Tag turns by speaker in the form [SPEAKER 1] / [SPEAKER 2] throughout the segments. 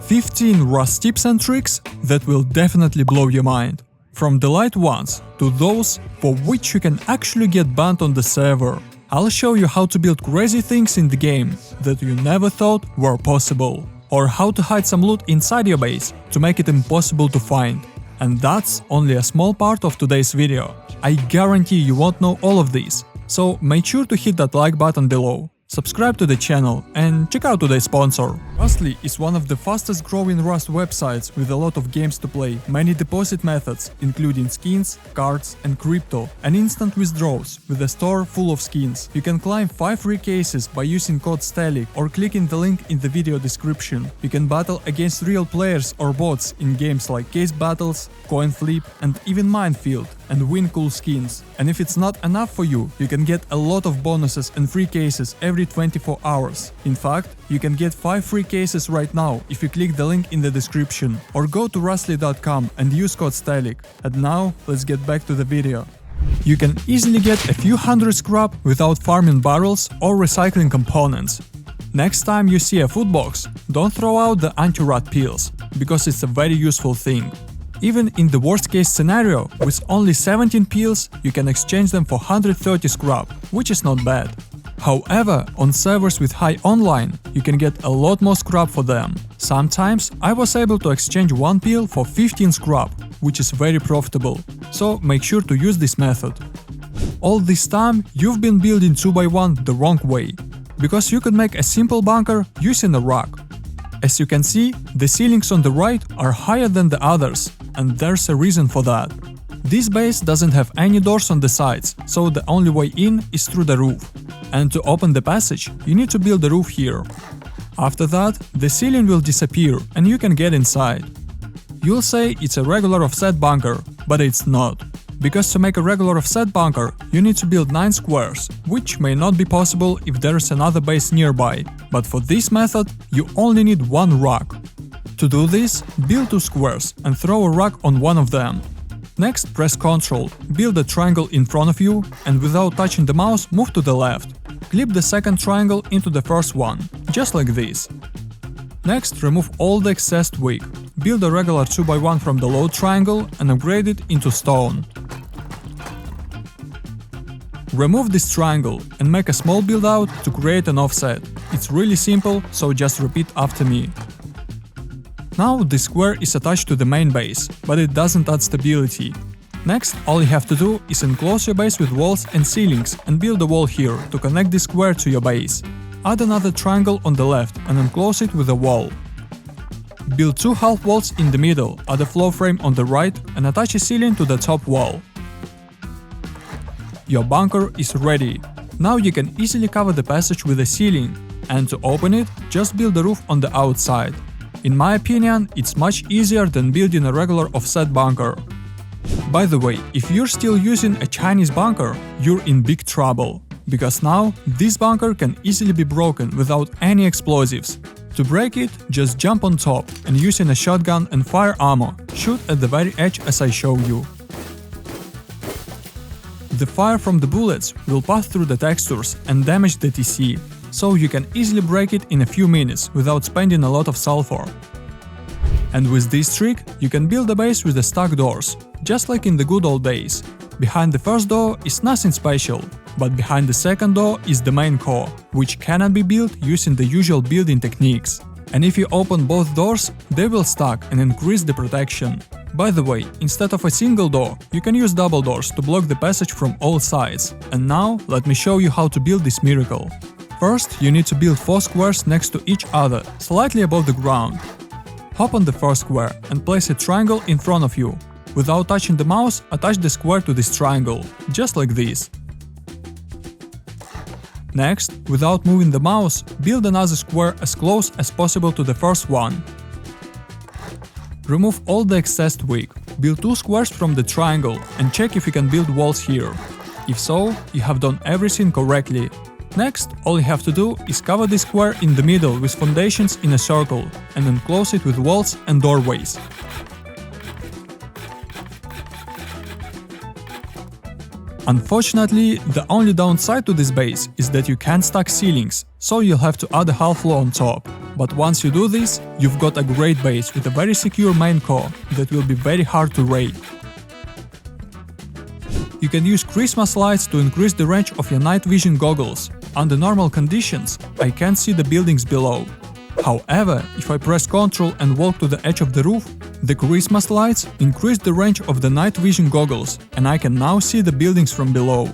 [SPEAKER 1] 15 Rust tips and tricks that will definitely blow your mind. From the light ones to those for which you can actually get banned on the server. I'll show you how to build crazy things in the game that you never thought were possible. Or how to hide some loot inside your base to make it impossible to find. And that's only a small part of today's video. I guarantee you won't know all of these. So make sure to hit that like button below. Subscribe to the channel and check out today's sponsor. Rustly is one of the fastest growing Rust websites with a lot of games to play, many deposit methods including skins, cards and crypto, and instant withdrawals with a store full of skins. You can claim 5 free cases by using code STELIC or clicking the link in the video description. You can battle against real players or bots in games like Case Battles, Coin Flip and even Minefield and win cool skins. And if it's not enough for you, you can get a lot of bonuses and free cases every 24 hours. In fact, you can get 5 free cases right now if you click the link in the description or go to rustly.com and use code STELIC. And now, let's get back to the video. You can easily get a few hundred scrap without farming barrels or recycling components. Next time you see a food box, don't throw out the anti-rot pills, because it's a very useful thing. Even in the worst case scenario, with only 17 pills, you can exchange them for 130 scrap, which is not bad. However, on servers with high online, you can get a lot more scrap for them. Sometimes I was able to exchange 1 pill for 15 scrap, which is very profitable, so make sure to use this method. All this time you've been building 2x1 the wrong way, because you could make a simple bunker using a rock. As you can see, the ceilings on the right are higher than the others, and there's a reason for that. This base doesn't have any doors on the sides, so the only way in is through the roof. And to open the passage, you need to build the roof here. After that, the ceiling will disappear and you can get inside. You'll say it's a regular offset bunker, but it's not. Because to make a regular offset bunker, you need to build 9 squares, which may not be possible if there is another base nearby. But for this method, you only need 1 rock. To do this, build 2 squares and throw a rock on one of them. Next, press Ctrl, build a triangle in front of you, and without touching the mouse, move to the left. Clip the second triangle into the first one, just like this. Next, remove all the excess wick. Build a regular 2x1 from the low triangle and upgrade it into stone. Remove this triangle and make a small build out to create an offset. It's really simple, so just repeat after me. Now this square is attached to the main base, but it doesn't add stability. Next, all you have to do is enclose your base with walls and ceilings and build a wall here to connect this square to your base. Add another triangle on the left and enclose it with a wall. Build 2 half walls in the middle, add a floor frame on the right and attach a ceiling to the top wall. Your bunker is ready. Now you can easily cover the passage with a ceiling, and to open it, just build the roof on the outside. In my opinion, it's much easier than building a regular offset bunker. By the way, if you're still using a Chinese bunker, you're in big trouble, because now this bunker can easily be broken without any explosives. To break it, just jump on top and using a shotgun and fire ammo, shoot at the very edge as I show you. The fire from the bullets will pass through the textures and damage the TC, so you can easily break it in a few minutes without spending a lot of sulfur. And with this trick, you can build a base with the stack doors, just like in the good old days. Behind the first door is nothing special, but behind the second door is the main core, which cannot be built using the usual building techniques. And if you open both doors, they will stack and increase the protection. By the way, instead of a single door, you can use double doors to block the passage from all sides. And now, let me show you how to build this miracle. First, you need to build 4 squares next to each other, slightly above the ground. Hop on the first square and place a triangle in front of you. Without touching the mouse, attach the square to this triangle, just like this. Next, without moving the mouse, build another square as close as possible to the first one. Remove all the excess wick. Build 2 squares from the triangle and check if you can build walls here. If so, you have done everything correctly. Next, all you have to do is cover this square in the middle with foundations in a circle and enclose it with walls and doorways. Unfortunately, the only downside to this base is that you can't stack ceilings, so you'll have to add a half floor on top. But once you do this, you've got a great base with a very secure main core that will be very hard to raid. You can use Christmas lights to increase the range of your night vision goggles. Under normal conditions, I can't see the buildings below. However, if I press Ctrl and walk to the edge of the roof, the Christmas lights increase the range of the night vision goggles, and I can now see the buildings from below.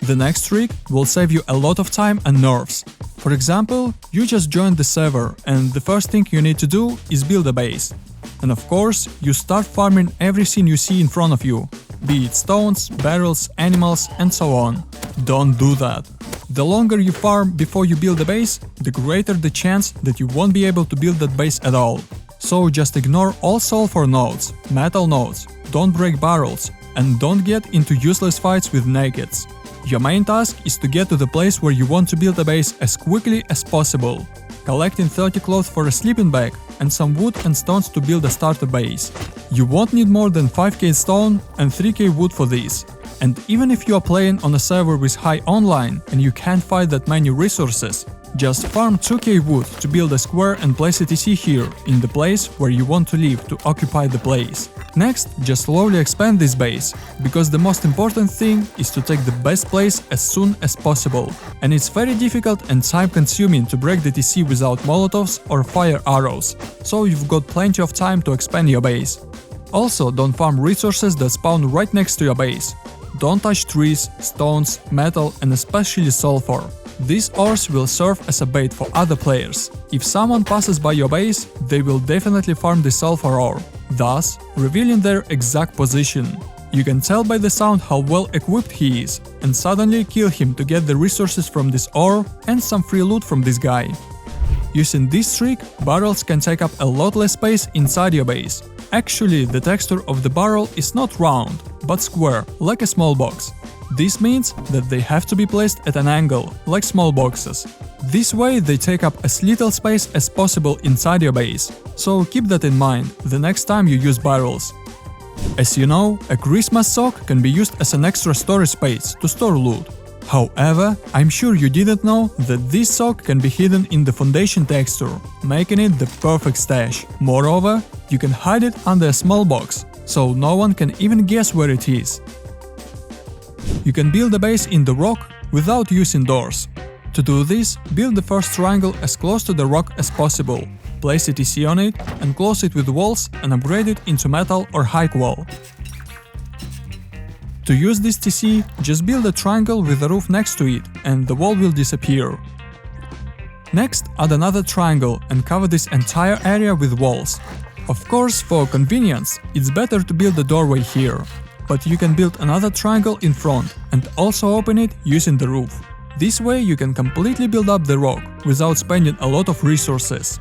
[SPEAKER 1] The next trick will save you a lot of time and nerves. For example, you just joined the server, and the first thing you need to do is build a base. And of course, you start farming everything you see in front of you, be it stones, barrels, animals, and so on. Don't do that. The longer you farm before you build a base, the greater the chance that you won't be able to build that base at all. So just ignore all sulfur nodes, metal nodes, don't break barrels, and don't get into useless fights with nakeds. Your main task is to get to the place where you want to build a base as quickly as possible. Collecting 30 cloth for a sleeping bag and some wood and stones to build a starter base. You won't need more than 5k stone and 3k wood for this. And even if you are playing on a server with high online and you can't find that many resources, just farm 2k wood to build a square and place a TC here, in the place where you want to live to occupy the place. Next, just slowly expand this base, because the most important thing is to take the best place as soon as possible. And it's very difficult and time consuming to break the TC without molotovs or fire arrows, so you've got plenty of time to expand your base. Also, don't farm resources that spawn right next to your base. Don't touch trees, stones, metal and especially sulfur. These ores will serve as a bait for other players. If someone passes by your base, they will definitely farm the sulfur ore, thus revealing their exact position. You can tell by the sound how well equipped he is, and suddenly kill him to get the resources from this ore and some free loot from this guy. Using this trick, barrels can take up a lot less space inside your base. Actually, the texture of the barrel is not round, but square, like a small box. This means that they have to be placed at an angle, like small boxes. This way they take up as little space as possible inside your base, so keep that in mind the next time you use barrels. As you know, a Christmas sock can be used as an extra storage space to store loot. However, I'm sure you didn't know that this sock can be hidden in the foundation texture, making it the perfect stash. Moreover, you can hide it under a small box, so no one can even guess where it is. You can build a base in the rock without using doors. To do this, build the first triangle as close to the rock as possible, place a TC on it and close it with walls and upgrade it into metal or high wall. To use this TC, just build a triangle with a roof next to it and the wall will disappear. Next, add another triangle and cover this entire area with walls. Of course, for convenience, it's better to build a doorway here, but you can build another triangle in front and also open it using the roof. This way you can completely build up the rock without spending a lot of resources.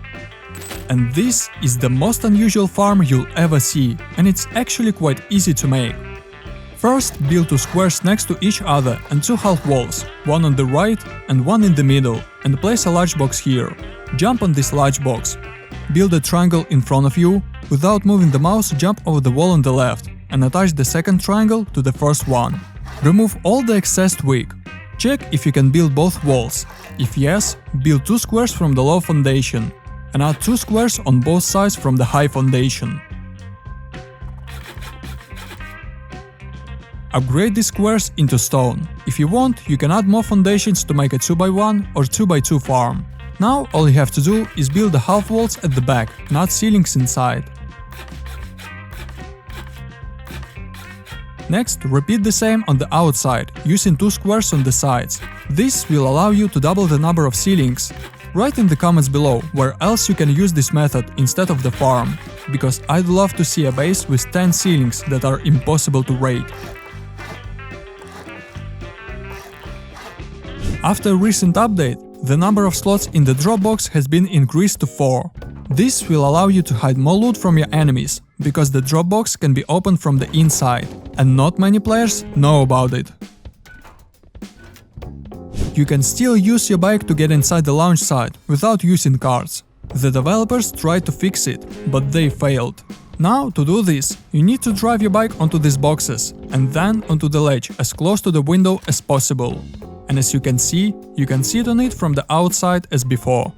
[SPEAKER 1] And this is the most unusual farm you'll ever see, and it's actually quite easy to make. First, build two squares next to each other and two half walls, one on the right and one in the middle, and place a large box here. Jump on this large box. Build a triangle in front of you. Without moving the mouse, jump over the wall on the left and attach the second triangle to the first one. Remove all the excess twig. Check if you can build both walls. If yes, build two squares from the low foundation and add two squares on both sides from the high foundation. Upgrade these squares into stone. If you want, you can add more foundations to make a 2x1 or 2x2 farm. Now all you have to do is build the half walls at the back, not ceilings inside. Next, repeat the same on the outside, using two squares on the sides. This will allow you to double the number of ceilings. Write in the comments below where else you can use this method instead of the farm, because I'd love to see a base with 10 ceilings that are impossible to raid. After a recent update, the number of slots in the drop box has been increased to 4. This will allow you to hide more loot from your enemies, because the drop box can be opened from the inside, and not many players know about it. You can still use your bike to get inside the launch site without using cards. The developers tried to fix it, but they failed. Now, to do this, you need to drive your bike onto these boxes, and then onto the ledge as close to the window as possible. And as you can sit on it from the outside as before.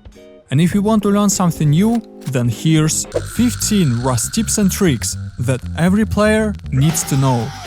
[SPEAKER 1] And if you want to learn something new, then here's 15 Rust tips and tricks that every player needs to know.